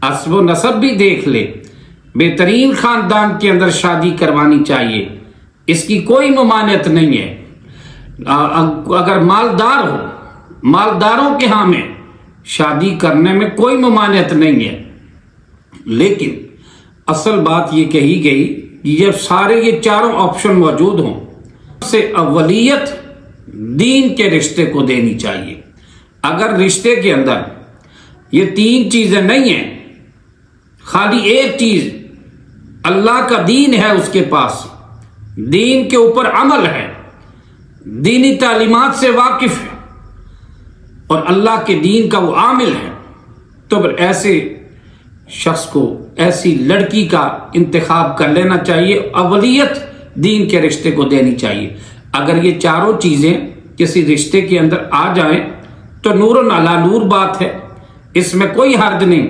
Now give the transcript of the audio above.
हस्ब व नसब भी देख ले, बेहतरीन खानदान के अंदर शादी करवानी चाहिए, इसकी कोई ममानियत नहीं है। अगर मालदार हो, मालदारों के यहाँ में शादी करने में कोई ममानियत नहीं है। लेकिन असल बात ये कही गई कि जब सारे ये चारों ऑप्शन मौजूद हों, सबसे अव्वलियत दीन के रिश्ते को देनी चाहिए। अगर रिश्ते के अंदर ये तीन चीजें नहीं हैं, खाली एक चीज अल्लाह का दीन है उसके पास, दीन के ऊपर अमल है, दीनी तालीमात से वाकिफ है और अल्लाह के दीन का वो आमिल है, तो फिर ऐसे शख्स को ऐसी लड़की का इंतखाब कर लेना चाहिए, अवलियत दीन के रिश्ते को देनी चाहिए। अगर ये चारों चीजें किसी रिश्ते के अंदर आ जाएं तो नूर अला नूर बात है, इसमें कोई हर्ज नहीं।